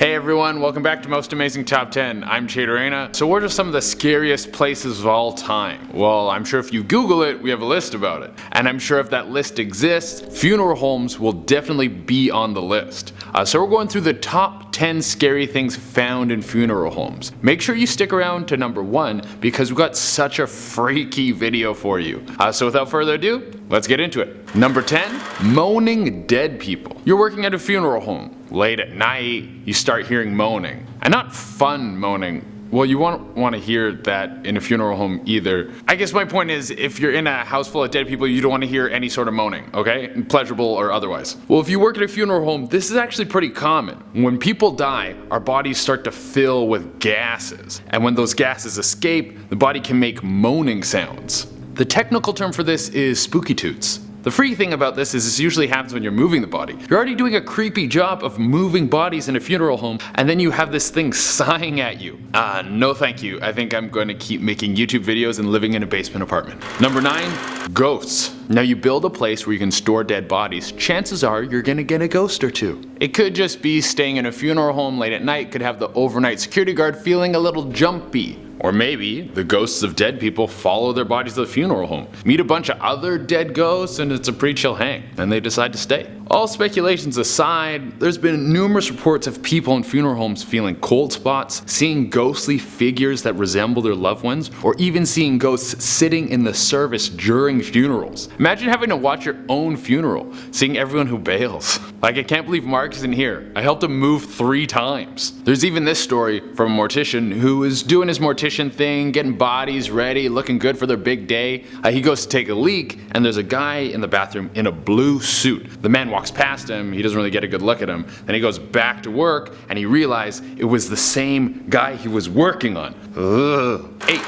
Hey everyone, welcome back to Most Amazing Top 10. I'm Chaderena. So what are some of the scariest places of all time? Well, I'm sure if you Google it, we have a list about it. And I'm sure if that list exists, funeral homes will definitely be on the list. So we're going through the top 10 scary things found in funeral homes. Make sure you stick around to number 1 because we've got such a freaky video for you. So without further ado, let's get into it. Number 10, moaning dead people. You're working at a funeral home. Late at night, you start hearing moaning. And not fun moaning. Well, you won't want to hear that in a funeral home either. I guess my point is, if you're in a house full of dead people, you don't want to hear any sort of moaning, okay? Pleasurable or otherwise. Well, if you work at a funeral home, this is actually pretty common. When people die, our bodies start to fill with gases. And when those gases escape, the body can make moaning sounds. The technical term for this is spooky toots. The freaky thing about this is usually happens when you're moving the body. You're already doing a creepy job of moving bodies in a funeral home, and then you have this thing sighing at you. No thank you. I think I'm going to keep making YouTube videos and living in a basement apartment. Number 9, ghosts. Now you build a place where you can store dead bodies, chances are you're gonna get a ghost or two. It could just be staying in a funeral home late at night, could have the overnight security guard feeling a little jumpy. Or maybe the ghosts of dead people follow their bodies to the funeral home, meet a bunch of other dead ghosts, and it's a pretty chill hang, and they decide to stay. All speculations aside, there's been numerous reports of people in funeral homes feeling cold spots, seeing ghostly figures that resemble their loved ones, or even seeing ghosts sitting in the service during funerals. Imagine having to watch your own funeral, seeing everyone who bails. Like, I can't believe Mark isn't here. I helped him move 3 times. There's even this story from a mortician who is doing his mortician thing, getting bodies ready, looking good for their big day. He goes to take a leak, and there's a guy in the bathroom in a blue suit. The man walks past him, he doesn't really get a good look at him, then he goes back to work, and he realized it was the same guy he was working on. 8,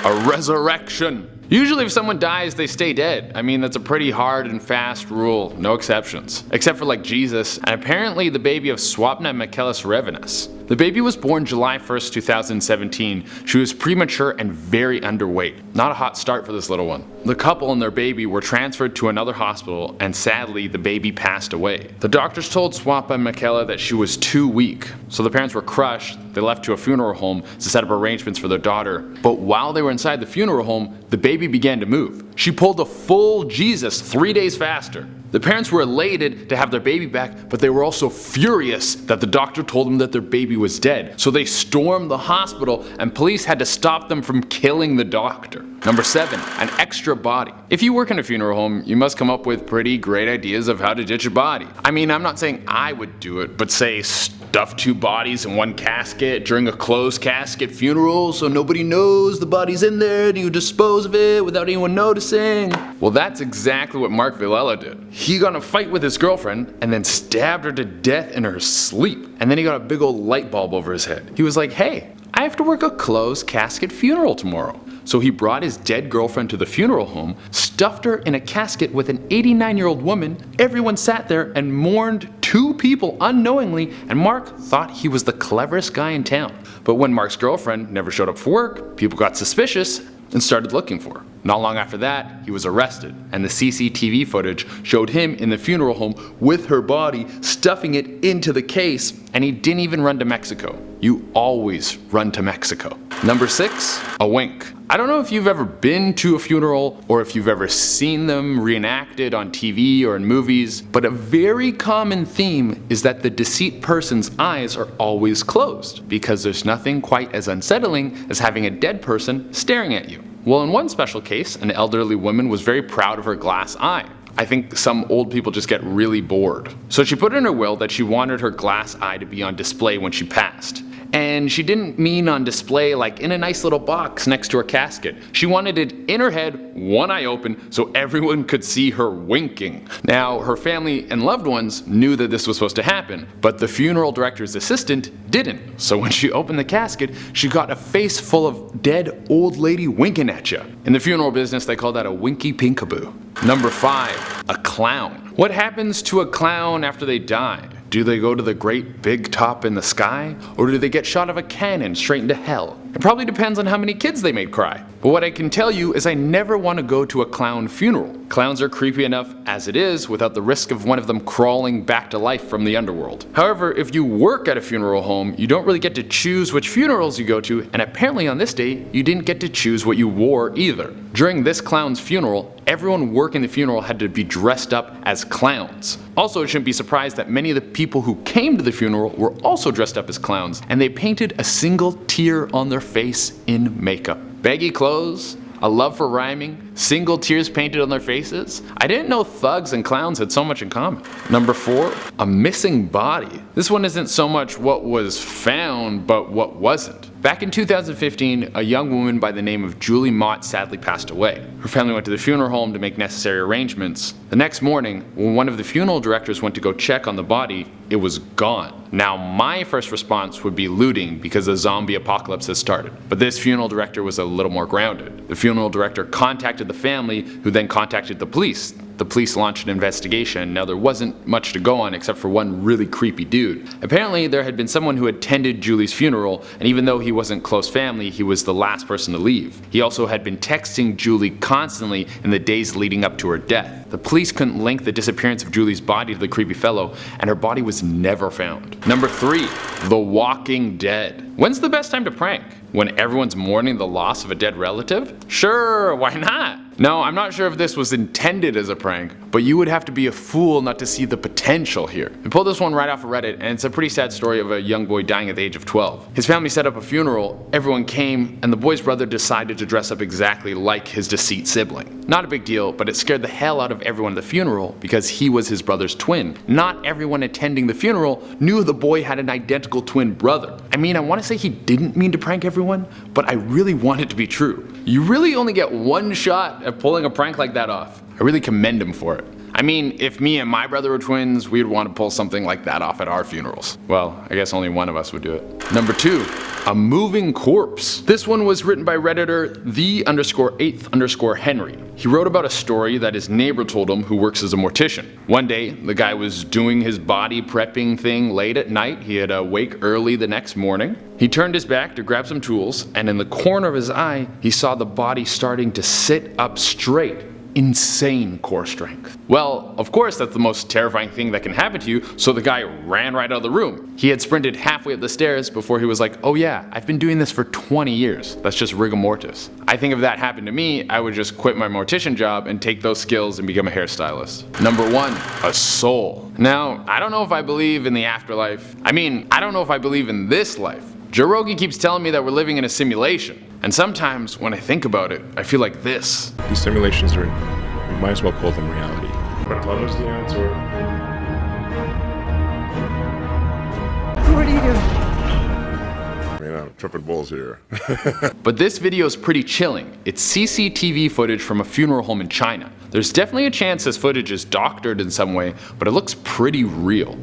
a resurrection. Usually if someone dies, they stay dead. I mean, that's a pretty hard and fast rule, no exceptions. Except for like Jesus, and apparently the baby of Swapna Michaelis Revenus. The baby was born July 1st, 2017. She was premature and very underweight. Not a hot start for this little one. The couple and their baby were transferred to another hospital, and sadly the baby passed away. The doctors told Swapna Michaela that she was too weak, so the parents were crushed. They left to a funeral home to set up arrangements for their daughter. But while they were inside the funeral home, the baby began to move. She pulled a full Jesus 3 days faster. The parents were elated to have their baby back, but they were also furious that the doctor told them that their baby was dead. So they stormed the hospital, and police had to stop them from killing the doctor. Number 7, an extra body. If you work in a funeral home, you must come up with pretty great ideas of how to ditch a body. I mean, I'm not saying I would do it, but say stuff 2 bodies in one casket during a closed casket funeral so nobody knows the body's in there and you dispose of it without anyone noticing. Well, that's exactly what Mark Villela did. He got in a fight with his girlfriend and then stabbed her to death in her sleep. And then he got a big old light bulb over his head. He was like, hey, I have to work a closed casket funeral tomorrow. So he brought his dead girlfriend to the funeral home, stuffed her in a casket with an 89-year-old woman. Everyone sat there and mourned 2 people unknowingly, and Mark thought he was the cleverest guy in town. But when Mark's girlfriend never showed up for work, people got suspicious and started looking for her. Not long after that, he was arrested, and the CCTV footage showed him in the funeral home with her body, stuffing it into the case, and he didn't even run to Mexico. You always run to Mexico. Number 6, a wink. I don't know if you've ever been to a funeral or if you've ever seen them reenacted on TV or in movies, but a very common theme is that the deceased person's eyes are always closed because there's nothing quite as unsettling as having a dead person staring at you. Well, in one special case, an elderly woman was very proud of her glass eye. I think some old people just get really bored. So she put in her will that she wanted her glass eye to be on display when she passed. And she didn't mean on display like in a nice little box next to her casket. She wanted it in her head, one eye open, so everyone could see her winking. Now, her family and loved ones knew that this was supposed to happen, but the funeral director's assistant didn't. So when she opened the casket, she got a face full of dead old lady winking at you. In the funeral business, they call that a winky pinkaboo. Number 5, a clown. What happens to a clown after they die? Do they go to the great big top in the sky, or do they get shot of a cannon straight into hell? It probably depends on how many kids they made cry. But what I can tell you is I never want to go to a clown funeral. Clowns are creepy enough as it is without the risk of one of them crawling back to life from the underworld. However, if you work at a funeral home, you don't really get to choose which funerals you go to, and apparently on this day, you didn't get to choose what you wore either. During this clown's funeral, everyone working the funeral had to be dressed up as clowns. Also, it shouldn't be surprised that many of the people who came to the funeral were also dressed up as clowns, and they painted a single tear on their face in makeup. Baggy clothes, a love for rhyming, single tears painted on their faces. I didn't know thugs and clowns had so much in common. Number 4, a missing body. This one isn't so much what was found, but what wasn't. Back in 2015, a young woman by the name of Julie Mott sadly passed away. Her family went to the funeral home to make necessary arrangements. The next morning, when one of the funeral directors went to go check on the body, it was gone. Now my first response would be looting because the zombie apocalypse has started. But this funeral director was a little more grounded. The funeral director contacted the family, who then contacted the police. The police launched an investigation. Now there wasn't much to go on except for one really creepy dude. Apparently there had been someone who attended Julie's funeral, and even though he wasn't close family, he was the last person to leave. He also had been texting Julie constantly in the days leading up to her death. The police couldn't link the disappearance of Julie's body to the creepy fellow, and her body was never found. Number 3, The Walking Dead. When's the best time to prank? When everyone's mourning the loss of a dead relative? Sure, why not? No, I'm not sure if this was intended as a prank, but you would have to be a fool not to see the potential here. I pulled this one right off of Reddit, and it's a pretty sad story of a young boy dying at the age of 12. His family set up a funeral, everyone came, and the boy's brother decided to dress up exactly like his deceased sibling. Not a big deal, but it scared the hell out of everyone at the funeral because he was his brother's twin. Not everyone attending the funeral knew the boy had an identical twin brother. I mean, I want to say he didn't mean to prank everyone, but I really want it to be true. You really only get one shot at pulling a prank like that off. I really commend him for it. I mean, if me and my brother were twins, we'd want to pull something like that off at our funerals. Well, I guess only one of us would do it. Number 2, a moving corpse. This one was written by Redditor the_8_Henry. He wrote about a story that his neighbor told him who works as a mortician. One day, the guy was doing his body prepping thing late at night. He had to wake early the next morning. He turned his back to grab some tools, and in the corner of his eye, he saw the body starting to sit up straight. Insane core strength. Well, of course that's the most terrifying thing that can happen to you, so the guy ran right out of the room. He had sprinted halfway up the stairs before he was like, oh yeah, I've been doing this for 20 years. That's just rigor mortis. I think if that happened to me, I would just quit my mortician job and take those skills and become a hairstylist. Number 1, a soul. Now, I don't know if I believe in the afterlife. I mean, I don't know if I believe in this life. Joe Rogan keeps telling me that we're living in a simulation. And sometimes, when I think about it, I feel like this. These simulations are, we might as well call them reality. But love is the answer. What are you doing? I mean, I'm tripping balls here. But this video is pretty chilling. It's CCTV footage from a funeral home in China. There's definitely a chance this footage is doctored in some way, but it looks pretty real.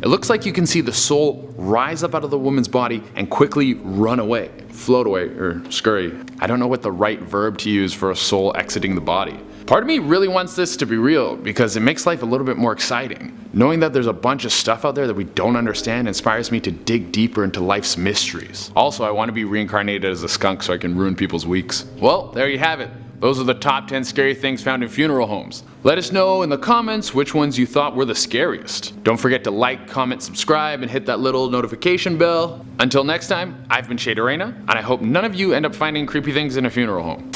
It looks like you can see the soul rise up out of the woman's body and quickly run away, float away, or scurry. I don't know what the right verb to use for a soul exiting the body. Part of me really wants this to be real because it makes life a little bit more exciting. Knowing that there's a bunch of stuff out there that we don't understand inspires me to dig deeper into life's mysteries. Also, I want to be reincarnated as a skunk so I can ruin people's weeks. Well, there you have it. Those are the top 10 scary things found in funeral homes. Let us know in the comments which ones you thought were the scariest. Don't forget to like, comment, subscribe, and hit that little notification bell. Until next time, I've been Shade Arena, and I hope none of you end up finding creepy things in a funeral home.